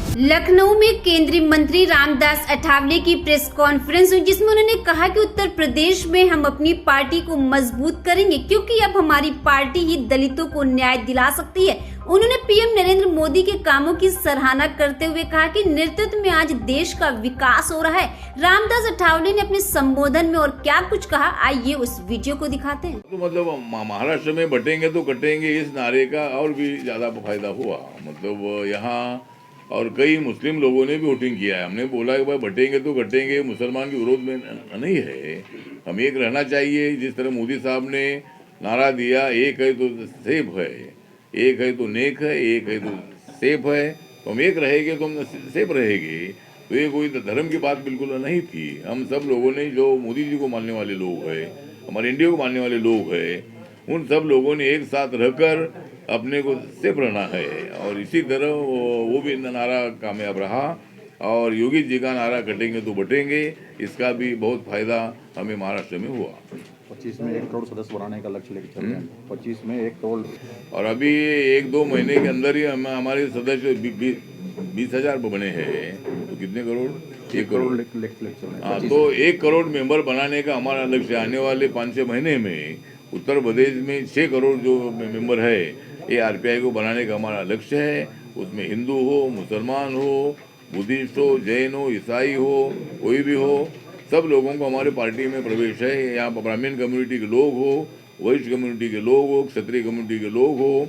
लखनऊ में केंद्रीय मंत्री रामदास अठावले की प्रेस कॉन्फ्रेंस हुई, जिसमें उन्होंने कहा कि उत्तर प्रदेश में हम अपनी पार्टी को मजबूत करेंगे क्योंकि अब हमारी पार्टी ही दलितों को न्याय दिला सकती है। उन्होंने पीएम नरेंद्र मोदी के कामों की सराहना करते हुए कहा कि नेतृत्व में आज देश का विकास हो रहा है। रामदास अठावले ने अपने संबोधन में और क्या कुछ कहा, आइए उस वीडियो को दिखाते हैं। तो मतलब महाराष्ट्र में बटेंगे तो कटेंगे, इस नारे का और भी ज़्यादा फायदा हुआ। मतलब यहाँ और कई मुस्लिम लोगों ने भी वोटिंग किया है। हमने बोला कि भाई बटेंगे तो कटेंगे, मुसलमान के विरोध में नहीं है। हम एक रहना चाहिए। जिस तरह मोदी साहब ने नारा दिया, एक है तो सेफ है, एक है तो नेक है, एक है तो सेफ है, तो हम एक रहेंगे तो हम सेफ रहेंगे। तो ये कोई धर्म की बात बिल्कुल नहीं थी। हम सब लोगों ने, जो मोदी जी को मानने वाले लोग हैं, हमारे इंडिया को मानने वाले लोग हैं, उन सब लोगों ने एक साथ रहकर अपने को सेफ रहना है। और इसी तरह वो भी नारा कामयाब रहा। और योगी जी का नारा कटेंगे तो बटेंगे, इसका भी बहुत फायदा हमें महाराष्ट्र में हुआ। 25 में 1 करोड़ सदस्य बनाने का लक्ष्य लेकर चल रहे हैं। 25 में 1 करोड़, और अभी 1-2 महीने के अंदर ही हमारे सदस्य 20,000 बने हैं। तो कितने करोड़? 1 करोड़। हाँ, तो 1 करोड़ मेंबर बनाने का हमारा लक्ष्य। आने वाले 5-6 महीने में उत्तर प्रदेश में 6 करोड़ जो मेंबर है, ये आरपीआई को बनाने का हमारा लक्ष्य है। उसमें हिंदू हो, मुसलमान हो, बुद्धिस्ट हो, जैन हो, ईसाई हो, कोई भी हो, सब लोगों को हमारे पार्टी में प्रवेश है। यहाँ पर ब्राह्मण कम्युनिटी के लोग हो, वैश्य कम्युनिटी के लोग हो, क्षत्रिय कम्युनिटी के लोग हो,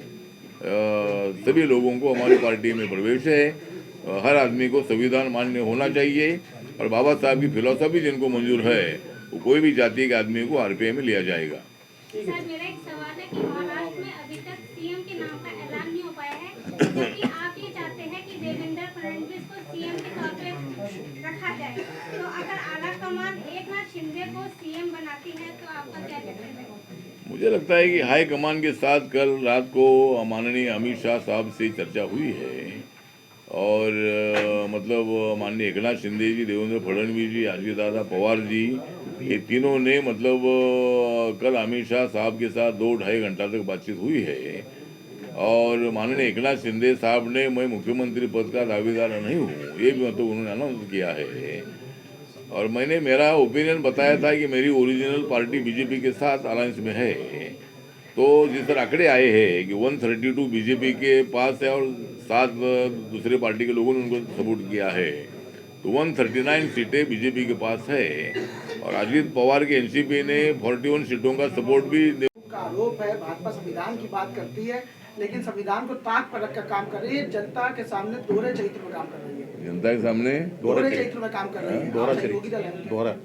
सभी लोगों को हमारी पार्टी में प्रवेश है। हर आदमी को संविधान मान्य होना चाहिए और बाबा साहब की फिलॉसफी जिनको मंजूर है, वो कोई भी जाति के आदमी को आरपीआई में लिया जाएगा। सर, मेरा एक सवाल है कि महाराष्ट्र में अभी तक सीएम के नाम का ऐलान नहीं हो पाया है, जबकि आप ये चाहते हैं कि देवेंद्र फडणवीस को सीएम के तौर पे रखा जाए। तो अगर आला कमान एकनाथ शिंदे को सीएम बनाती है तो आपका क्या कहना है? मुझे लगता है कि हाई कमान के साथ कल रात को माननीय अमित शाह साहब से चर्चा हुई है। और मतलब माननीय एकनाथ शिंदे जी, देवेंद्र फडणवीस जी, अजित दादा पवार जी, ये तीनों ने मतलब कल अमित शाह साहब के साथ 2-2.5 घंटा तक बातचीत हुई है। और माननीय एकनाथ शिंदे साहब ने, मैं मुख्यमंत्री पद का दावेदार नहीं हूँ, ये भी मतलब उन्होंने अनाउंस किया है। और मैंने मेरा ओपिनियन बताया था कि मेरी ओरिजिनल पार्टी बीजेपी के साथ अलायंस में है। तो जिस तरह आंकड़े आए हैं कि 132 बीजेपी के पास है और 7 दूसरे पार्टी के लोगों ने उनको सपोर्ट किया है, तो 139 सीटें बीजेपी के पास है। और अजित पवार के एनसीपी ने 41 सीटों का सपोर्ट भी का आरोप है। भाजपा संविधान की बात करती है, लेकिन संविधान को ताक पर रखकर काम कर रही है। जनता के सामने दोहरे चरित्र में काम कर रही है। जनता के सामने दोहरे चरित्र में काम कर रही है। दोहरा।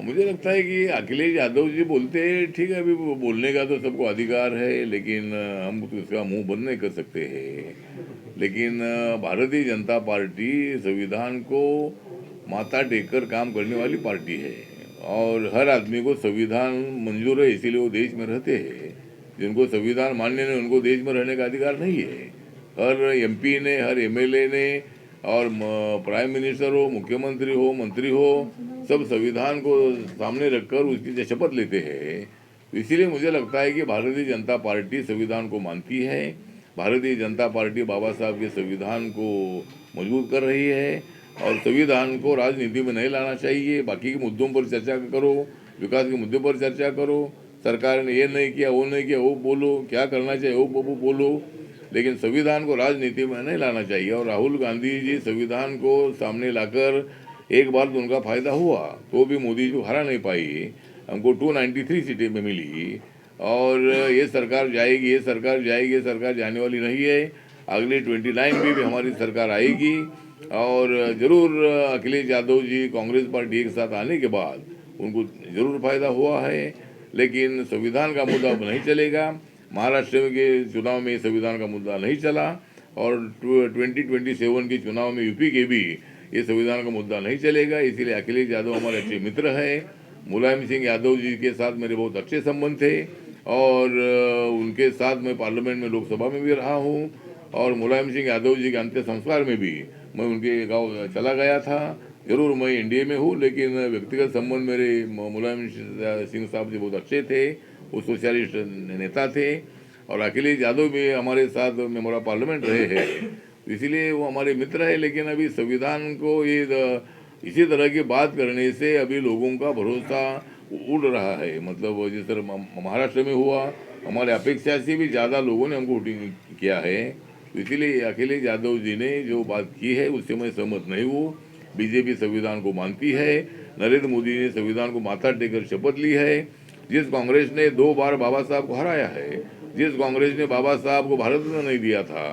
मुझे लगता है कि अखिलेश यादव जी बोलते हैं, ठीक है, अभी वो बोलने का तो सबको अधिकार है, लेकिन हम उसका मुंह बंद नहीं कर सकते हैं। लेकिन भारतीय जनता पार्टी संविधान को माथा टेककर काम करने वाली पार्टी है और हर आदमी को संविधान मंजूर है, इसीलिए वो देश में रहते हैं। जिनको संविधान मान्य नहीं, उनको देश में रहने का अधिकार नहीं है। हर एमपी ने, हर एमएलए ने और प्राइम मिनिस्टर हो, मुख्यमंत्री हो, मंत्री हो, सब संविधान को सामने रखकर उसकी शपथ लेते हैं। तो इसीलिए मुझे लगता है कि भारतीय जनता पार्टी संविधान को मानती है। भारतीय जनता पार्टी बाबा साहब के संविधान को मजबूत कर रही है और संविधान को राजनीति में नहीं लाना चाहिए। बाकी के मुद्दों पर चर्चा करो, विकास के मुद्दे पर चर्चा करो, सरकार ने ये नहीं किया, वो नहीं किया, वो बोलो, क्या करना चाहिए वो बोलो, लेकिन संविधान को राजनीति में नहीं लाना चाहिए। और राहुल गांधी जी संविधान को सामने लाकर एक बार तो उनका फायदा हुआ, तो भी मोदी जी हरा नहीं पाई। हमको 293 सीटें में मिली और ये सरकार जाएगी, ये सरकार जाएगी, ये सरकार जाने वाली नहीं है। अगली 29 में भी हमारी सरकार आएगी और ज़रूर अखिलेश यादव जी कांग्रेस पार्टी के साथ आने के बाद उनको ज़रूर फायदा हुआ है। लेकिन संविधान का मुद्दा अब नहीं चलेगा। महाराष्ट्र के चुनाव में संविधान का मुद्दा नहीं चला और 2027 के चुनाव में यूपी के भी ये संविधान का मुद्दा नहीं चलेगा। इसीलिए अखिलेश यादव हमारे अच्छे मित्र हैं। मुलायम सिंह यादव जी के साथ मेरे बहुत अच्छे संबंध थे और उनके साथ मैं पार्लियामेंट में, लोकसभा में भी रहा हूँ। और मुलायम सिंह यादव जी के अंतिम संस्कार में भी मैं उनके गाँव चला गया था। जरूर मैं एनडीए में हूँ, लेकिन व्यक्तिगत संबंध मेरे मुलायम सिंह साहब जी बहुत अच्छे थे। वो सोशलिस्ट नेता थे और अखिलेश यादव भी हमारे साथ मेंबर ऑफ पार्लियामेंट रहे हैं इसीलिए वो हमारे मित्र है। लेकिन अभी संविधान को इसी तरह की बात करने से अभी लोगों का भरोसा उड़ रहा है। मतलब जिस तरह महाराष्ट्र में हुआ, हमारे अपेक्षा से भी ज़्यादा लोगों ने हमको वोटिंग किया है। तो इसीलिए अखिलेश यादव जी ने जो बात की है उससे मैं सहमत नहीं हूँ। बीजेपी संविधान को मानती है, नरेंद्र मोदी ने संविधान को माथा टेकर शपथ ली है। जिस कांग्रेस ने 2 बार बाबा साहब को हराया है, जिस कांग्रेस ने बाबा साहब को भारत रत्न नहीं दिया था,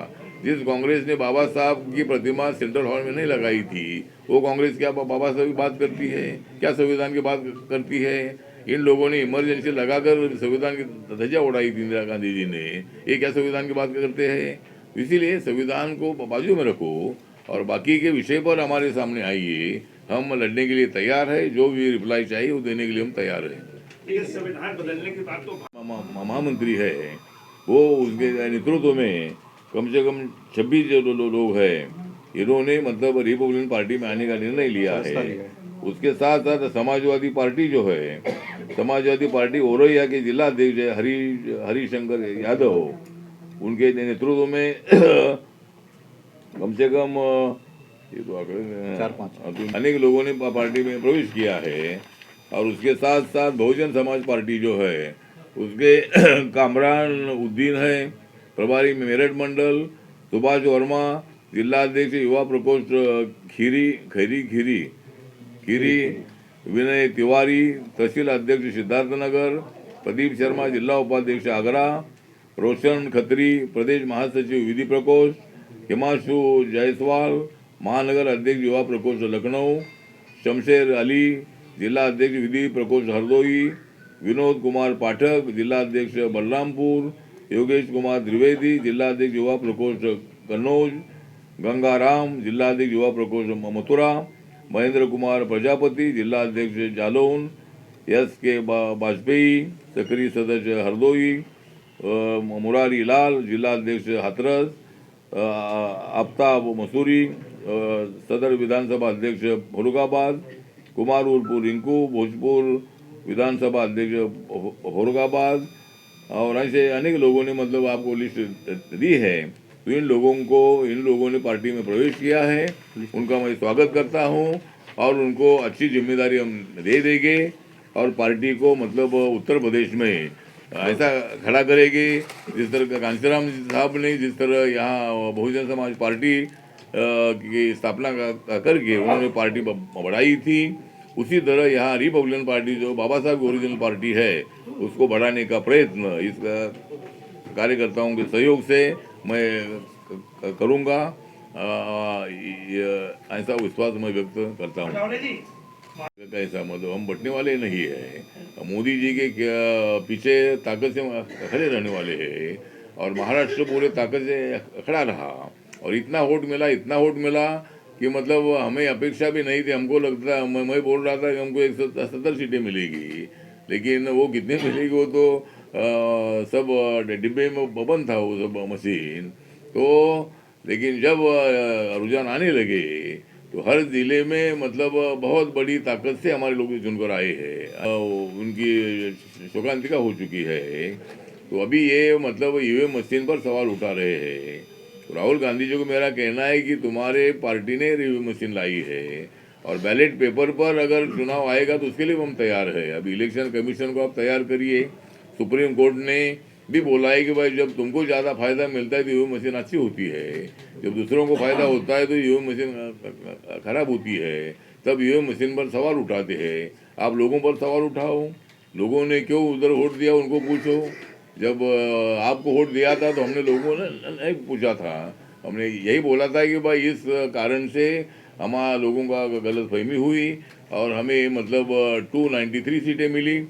जिस कांग्रेस ने बाबा साहब की प्रतिमा सेंट्रल हॉल में नहीं लगाई थी, वो कांग्रेस क्या बाबा साहब की बात करती है? क्या संविधान की बात करती है? इन लोगों ने इमरजेंसी लगाकर संविधान की ध्वजा उड़ाई थी इंदिरा गांधी जी ने। ये क्या संविधान की बात करते हैं? इसीलिए संविधान को बाजू में रखो और बाकी के विषय पर हमारे सामने आइए। हम लड़ने के लिए तैयार है। जो भी रिप्लाई चाहिए वो देने के लिए हम तैयार हैं। ये संविधान बदलने की बात तो महामंत्री है, वो उसके नेतृत्व में कम से कम 26 जो लोग हैं, इन्होंने मतलब रिपब्लिकन पार्टी में आने का निर्णय लिया है। उसके साथ साथ समाजवादी पार्टी जो है, समाजवादी पार्टी औरैया के जिला अध्यक्ष हरिशंकर यादव, उनके नेतृत्व में कम से कम ये तो आंकड़े 4-5 अनेक लोगों ने पार्टी में प्रवेश किया है। और उसके साथ साथ बहुजन समाज पार्टी जो है, उसके कामरान उद्दीन है प्रभारी में मेरठ मंडल, सुभाष वर्मा जिला अध्यक्ष युवा प्रकोष्ठ खीरी, विनय तिवारी तहसील अध्यक्ष सिद्धार्थनगर, प्रदीप शर्मा जिला उपाध्यक्ष आगरा, रोशन खत्री प्रदेश महासचिव विधि प्रकोष्ठ, हिमांशु जायसवाल महानगर अध्यक्ष युवा प्रकोष्ठ लखनऊ, शमशेर अली जिला अध्यक्ष विधि प्रकोष्ठ हरदोई, विनोद कुमार पाठक जिला अध्यक्ष बलरामपुर, योगेश कुमार द्विवेदी जिला अध्यक्ष युवा प्रकोष्ठ कन्नौज, गंगाराम जिला अध्यक्ष युवा प्रकोष्ठ मथुरा, महेंद्र कुमार प्रजापति जिला अध्यक्ष जालौन, SK वाजपेयी सक्रिय सदस्य हरदोई, मुरारी लाल जिला अध्यक्ष हाथरस, आफ्ताब मसूरी सदर विधानसभा अध्यक्ष फरुखाबाद, कुमार उर्फ रिंकू भोजपुर विधानसभा अध्यक्ष फरुखाबाद, और ऐसे अनेक लोगों ने मतलब आपको लिस्ट दी है। तो इन लोगों ने पार्टी में प्रवेश किया है। उनका मैं स्वागत करता हूं और उनको अच्छी जिम्मेदारी हम दे देंगे और पार्टी को मतलब उत्तर प्रदेश में ऐसा खड़ा करेंगे जिस तरह का कांशीराम साहब ने जिस तरह यहाँ बहुजन समाज पार्टी की स्थापना करके उन्होंने पार्टी बढ़ाई थी, उसी तरह यहाँ रिपब्लिकन पार्टी जो बाबा साहब की ओरिजिनल पार्टी है उसको बढ़ाने का प्रयत्न इस कार्यकर्ताओं के सहयोग से मैं करूँगा। ऐसा विश्वास मैं व्यक्त करता हूँ। कैसा मतलब हम बटने वाले नहीं है, मोदी जी के पीछे ताकत से खड़े रहने वाले हैं और महाराष्ट्र पूरे ताकत से खड़ा रहा और इतना वोट मिला कि मतलब हमें अपेक्षा भी नहीं थी। हमको लगता मैं बोल रहा था कि हमको 170 सीटें मिलेगी, लेकिन वो कितने मिलेगी वो तो सब डिब्बे में बंद था वो सब मशीन। तो लेकिन जब रुझान आने लगे तो हर जिले में मतलब बहुत बड़ी ताकत से हमारे लोग चुनकर आए हैं। उनकी शोकांतिका हो चुकी है, तो अभी ये मतलब ईवीएम मशीन पर सवाल उठा रहे हैं। तो राहुल गांधी जी को मेरा कहना है कि तुम्हारे पार्टी ने ईवीएम मशीन लाई है और बैलेट पेपर पर अगर चुनाव आएगा तो उसके लिए हम तैयार है। अभी इलेक्शन कमीशन को आप तैयार करिए। सुप्रीम कोर्ट ने भी बोला है कि भाई जब तुमको ज़्यादा फायदा मिलता है तो ईवीएम मशीन अच्छी होती है, जब दूसरों को फायदा होता है तो ईवीएम मशीन खराब होती है, तब ईवीएम मशीन पर सवाल उठाते हैं। आप लोगों पर सवाल उठाओ, लोगों ने क्यों उधर वोट दिया उनको पूछो। जब आपको वोट दिया था तो हमने लोगों ने नहीं पूछा था, हमने यही बोला था कि भाई इस कारण से हमारा लोगों का गलतफहमी हुई और हमें मतलब 293 सीटें मिली।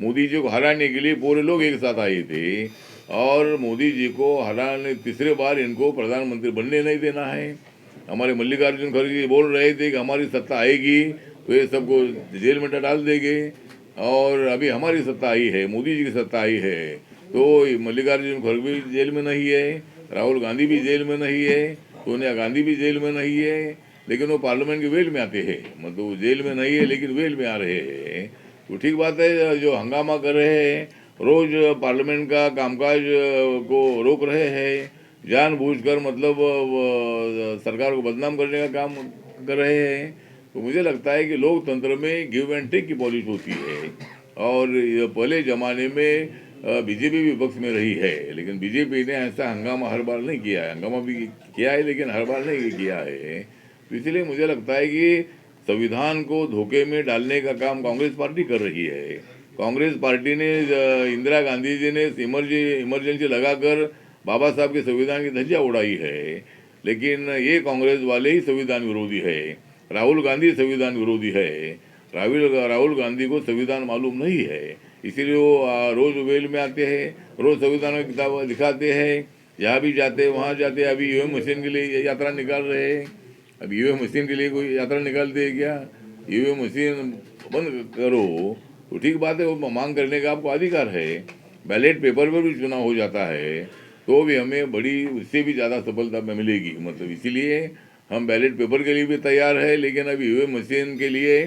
मोदी जी को हराने के लिए पूरे लोग एक साथ आए थे और मोदी जी को हराने तीसरे बार इनको प्रधानमंत्री बनने नहीं देना है। हमारे मल्लिकार्जुन खड़गे जी बोल रहे थे कि हमारी सत्ता आएगी तो ये सबको जेल में डाल देंगे, और अभी हमारी सत्ता आई है, मोदी जी की सत्ता आई है तो मल्लिकार्जुन खड़गे भी जेल में नहीं है, राहुल गांधी भी जेल में नहीं है, सोनिया गांधी भी जेल में नहीं है, लेकिन वो पार्लियामेंट की वेल में आते हैं। मतलब जेल में नहीं है लेकिन वेल में आ रहे हैं। तो ठीक बात है, जो हंगामा कर रहे हैं, रोज पार्लियामेंट का कामकाज को रोक रहे हैं, जानबूझकर मतलब सरकार को बदनाम करने का काम कर रहे हैं। तो मुझे लगता है कि लोकतंत्र में गिव एंड टेक की पॉलिसी होती है, और ये पहले ज़माने में बीजेपी भी विपक्ष में रही है, लेकिन बीजेपी ने ऐसा हंगामा हर बार नहीं किया है। हंगामा भी किया है लेकिन हर बार नहीं किया है। तो इसलिए मुझे लगता है कि संविधान को धोखे में डालने का काम कांग्रेस पार्टी कर रही है। कांग्रेस पार्टी ने इंदिरा गांधी जी ने इमरजेंसी लगाकर बाबा साहब के संविधान की धज्जियां उड़ाई है, लेकिन ये कांग्रेस वाले ही संविधान विरोधी है। राहुल गांधी संविधान विरोधी है। राहुल गांधी को संविधान मालूम नहीं है, इसीलिए वो रोज वेल में आते हैं, रोज संविधान की किताब दिखाते हैं, जहाँ भी जाते हैं वहाँ जाते हैं। अभी ईवीएम मशीन के लिए यात्रा निकाल रहे हैं। अब ईवीएम मशीन के लिए कोई यात्रा निकालते हैं क्या? ईवीएम मशीन बंद करो तो ठीक बात है, वो मांग करने का आपको अधिकार है। बैलेट पेपर पर भी चुनाव हो जाता है तो भी हमें बड़ी उससे भी ज़्यादा सफलता मिलेगी। मतलब इसीलिए हम बैलेट पेपर के लिए भी तैयार है, लेकिन अभी ईवीएम मशीन के लिए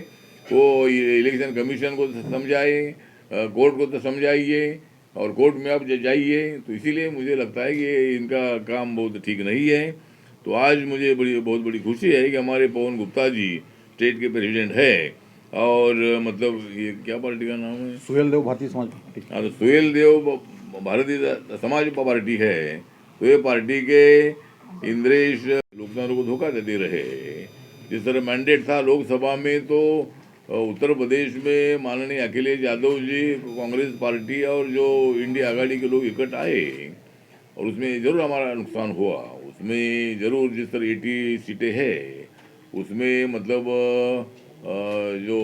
वो इलेक्शन कमीशन को समझाए, कोर्ट को तो समझाइए, और कोर्ट में आप जाइए। तो इसीलिए मुझे लगता है कि इनका काम बहुत ठीक नहीं है। तो आज मुझे बहुत बड़ी खुशी है कि हमारे पवन गुप्ता जी स्टेट के प्रेसिडेंट है, और मतलब ये क्या पार्टी का नाम है? सुहेल देव भारतीय समाज पार्टी। हाँ, तो सुहेल देव भारतीय समाज पार्टी है। तो ये पार्टी के इंद्रेश लोकतंत्र को धोखा देते रहे। जिस तरह मैंडेट था लोकसभा में, तो उत्तर प्रदेश में माननीय अखिलेश यादव जी कांग्रेस पार्टी और जो इंडिया आघाड़ी के लोग इकट्ठ आए, और उसमें जरूर हमारा नुकसान हुआ। उसमें जरूर जिस तरह 80 सीटें हैं, उसमें मतलब जो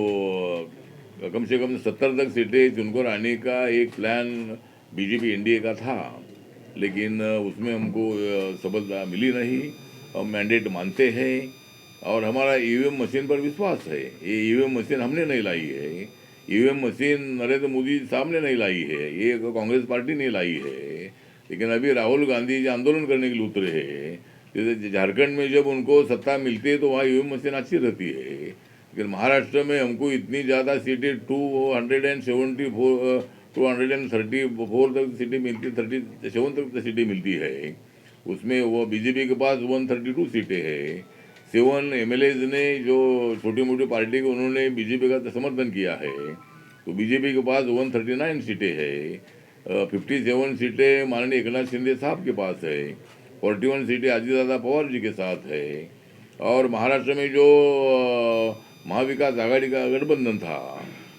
कम से कम 70 तक सीटें चुनकर आने का एक प्लान बीजेपी एनडीए का था, लेकिन उसमें हमको सफलता मिली नहीं। हम मैंडेट मानते हैं और हमारा ईवीएम मशीन पर विश्वास है। ये ईवीएम मशीन हमने नहीं लाई है, ईवीएम मशीन नरेंद्र मोदी साहब ने नहीं लाई है, ये कांग्रेस पार्टी ने लाई है। लेकिन अभी राहुल गांधी जी आंदोलन करने के लिए उतरे हैं। जैसे झारखंड में जब उनको सत्ता मिलती है तो वहाँ ईवीएम मशीन अच्छी रहती है, लेकिन महाराष्ट्र में हमको इतनी ज़्यादा सीटें 234 तक सीटें मिलती, 37 तक सीटें मिलती है। उसमें वो बीजेपी के पास 132 सीटें हैं। 7 एमएलएज ने जो छोटी मोटी पार्टी को उन्होंने बीजेपी का समर्थन किया है, तो बीजेपी के पास 139 सीटें हैं। 57 सीटें माननीय एकनाथ शिंदे साहब के पास है, 41 सीटें अजीतदादा पवार जी के साथ है। और महाराष्ट्र में जो महाविकास आघाड़ी का गठबंधन था,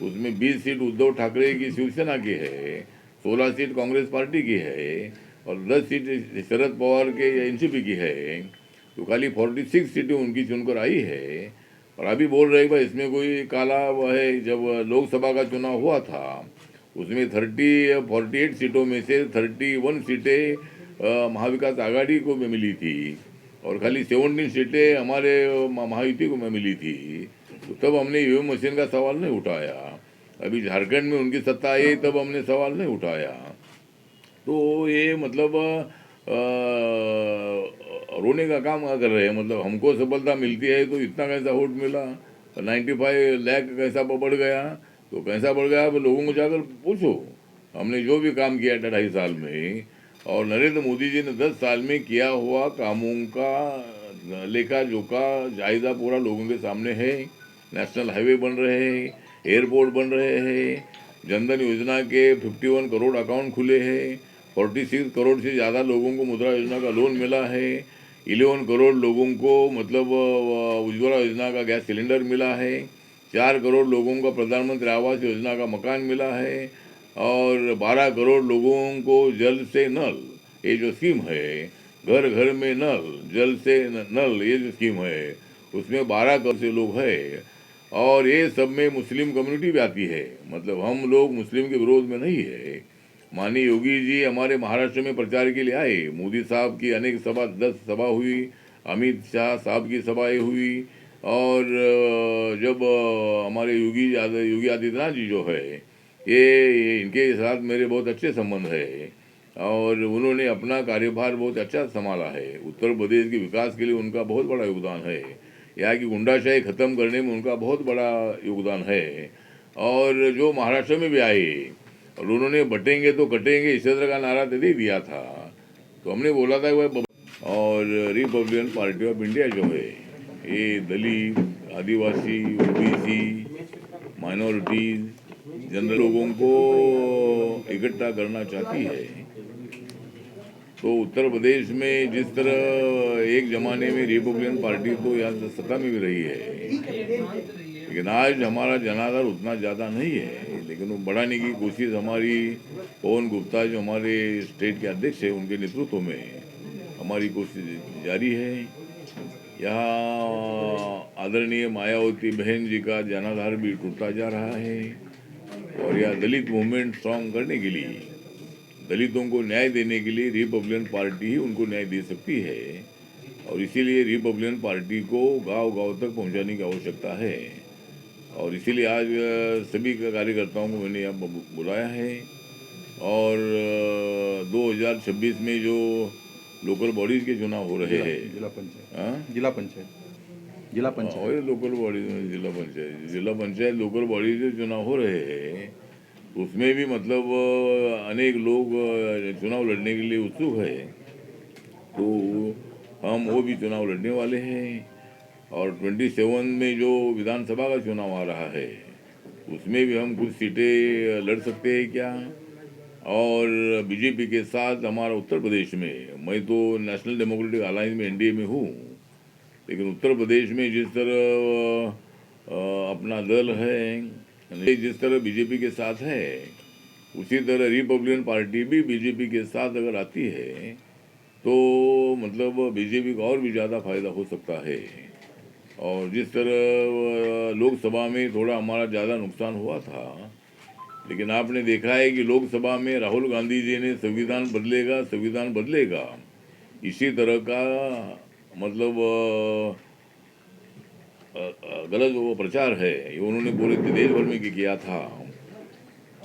उसमें 20 सीट उद्धव ठाकरे की शिवसेना की है, 16 सीट कांग्रेस पार्टी की है, और 10 सीट शरद पवार के एनसीपी की है। तो खाली 46 सीटें उनकी चुनकर आई है। और अभी बोल रहे भाई इसमें कोई काला वो है। जब लोकसभा का चुनाव हुआ था उसमें 48 सीटों में से 31 सीटें महाविकास आघाड़ी को मिली थी, और खाली 17 सीटें हमारे महायुति को मिली थी। तो तब हमने ईवीएम मशीन का सवाल नहीं उठाया। अभी झारखंड में उनकी सत्ता आई तब हमने सवाल नहीं उठाया। तो ये मतलब रोने का काम कर रहे हैं। मतलब हमको सफलता मिलती है तो इतना कैसा वोट मिला, 95 लाख कैसा बढ़ गया, तो कैसा बढ़ गया अब लोगों को जाकर पूछो। हमने जो भी काम किया 2.5 साल में, और नरेंद्र मोदी जी ने 10 साल में किया हुआ कामों का लेखा जोखा जायजा पूरा लोगों के सामने है। नेशनल हाईवे बन रहे हैं, एयरपोर्ट बन रहे हैं, जनधन योजना के 51 करोड़ अकाउंट खुले हैं, 46 करोड़ से ज़्यादा लोगों को मुद्रा योजना का लोन मिला है, 11 करोड़ लोगों को मतलब उज्ज्वला योजना का गैस सिलेंडर मिला है, 4 करोड़ लोगों को प्रधानमंत्री आवास योजना का मकान मिला है, और 12 करोड़ लोगों को जल से नल, ये जो स्कीम है, घर घर में नल, जल से नल, ये जो स्कीम है उसमें 12 करोड़ से लोग हैं। और ये सब में मुस्लिम कम्युनिटी भी आती है। मतलब हम लोग मुस्लिम के विरोध में नहीं है। माननीय योगी जी हमारे महाराष्ट्र में प्रचार के लिए आए, मोदी साहब की अनेक सभा 10 सभा हुई, अमित शाह साहब की सभाएं हुई, और जब हमारे योगी आदित्यनाथ जी जो है ये इनके साथ मेरे बहुत अच्छे संबंध है, और उन्होंने अपना कार्यभार बहुत अच्छा संभाला है। उत्तर प्रदेश के विकास के लिए उनका बहुत बड़ा योगदान है। यहाँ की गुंडाशाही ख़त्म करने में उनका बहुत बड़ा योगदान है। और जो महाराष्ट्र में भी आए और उन्होंने बटेंगे तो कटेंगे इस तरह का नारा दे दिया था, तो हमने बोला था वह और रिपब्लिकन पार्टी ऑफ इंडिया जो है ये दलित, आदिवासी, ओबीसी, माइनॉरिटीज, जनरल लोगों को इकट्ठा करना चाहती है। तो उत्तर प्रदेश में जिस तरह एक जमाने में रिपब्लिकन पार्टी तो यहाँ सत्ता में भी रही है, लेकिन आज हमारा जनाधार उतना ज़्यादा नहीं है, लेकिन वो बढ़ाने की कोशिश हमारी पवन गुप्ता जो हमारे स्टेट के अध्यक्ष है उनके नेतृत्व में हमारी कोशिश जारी है। यहाँ आदरणीय मायावती बहन जी का जनाधार भी टूटता जा रहा है और यह दलित मूवमेंट स्ट्रांग करने के लिए, दलितों को न्याय देने के लिए रिपब्लिकन पार्टी ही उनको न्याय दे सकती है और इसीलिए रिपब्लिकन पार्टी को गांव-गांव तक पहुंचाने की आवश्यकता है। और इसीलिए आज सभी कार्यकर्ताओं को मैंने यहाँ बुलाया है और 2026 में जो लोकल बॉडीज के चुनाव हो रहे हैं, जिला पंचायत, और लोकल बॉडीज में जिला पंचायत लोकल बॉडीज के चुनाव हो रहे हैं, उसमें भी मतलब अनेक लोग चुनाव लड़ने के लिए उत्सुक है। तो हम वो भी चुनाव लड़ने वाले हैं और 27 में जो विधानसभा का चुनाव आ रहा है उसमें भी हम कुछ सीटें लड़ सकते हैं क्या। और बीजेपी के साथ हमारा उत्तर प्रदेश में, मैं तो नेशनल डेमोक्रेटिक अलायंस में एनडीए में हूँ, लेकिन उत्तर प्रदेश में जिस तरह अपना दल है, जिस तरह बीजेपी के साथ है, उसी तरह रिपब्लिकन पार्टी भी बीजेपी के साथ अगर आती है तो मतलब बीजेपी का और भी ज़्यादा फायदा हो सकता है। और जिस तरह लोकसभा में थोड़ा हमारा ज़्यादा नुकसान हुआ था, लेकिन आपने देखा है कि लोकसभा में राहुल गांधी जी ने संविधान बदलेगा इसी तरह का मतलब गलत वो प्रचार है, ये उन्होंने पूरे देश भर में किया था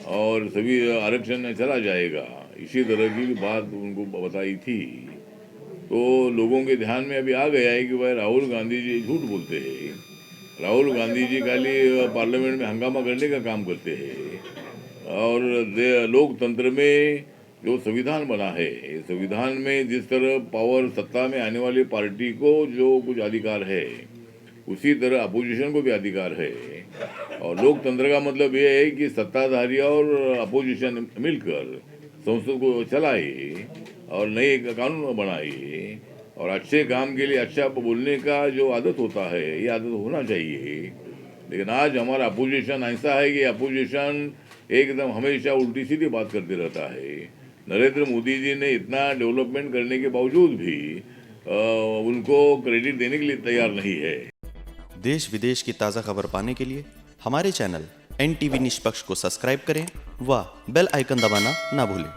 और सभी आरक्षण चला जाएगा, इसी तरह की बात उनको बताई थी। तो लोगों के ध्यान में अभी आ गया है कि भाई राहुल गांधी जी झूठ बोलते हैं, राहुल गांधी जी खाली पार्लियामेंट में हंगामा करने का काम करते हैं और लोकतंत्र में जो संविधान बना है, संविधान में जिस तरह पावर सत्ता में आने वाली पार्टी को जो कुछ अधिकार है उसी तरह अपोजिशन को भी अधिकार है। और लोकतंत्र का मतलब ये है कि सत्ताधारी और अपोजिशन मिलकर संसद को चलाए और नए कानून बनाए और अच्छे काम के लिए अच्छा बोलने का जो आदत होता है ये आदत होना चाहिए। लेकिन आज हमारा अपोजिशन ऐसा है कि अपोजिशन एकदम हमेशा उल्टी सीधी बात करते रहता है। नरेंद्र मोदी जी ने इतना डेवलपमेंट करने के बावजूद भी उनको क्रेडिट देने के लिए तैयार नहीं है। देश विदेश की ताज़ा खबर पाने के लिए हमारे चैनल NTV निष्पक्ष को सब्सक्राइब करें व बेल आइकन दबाना ना भूलें।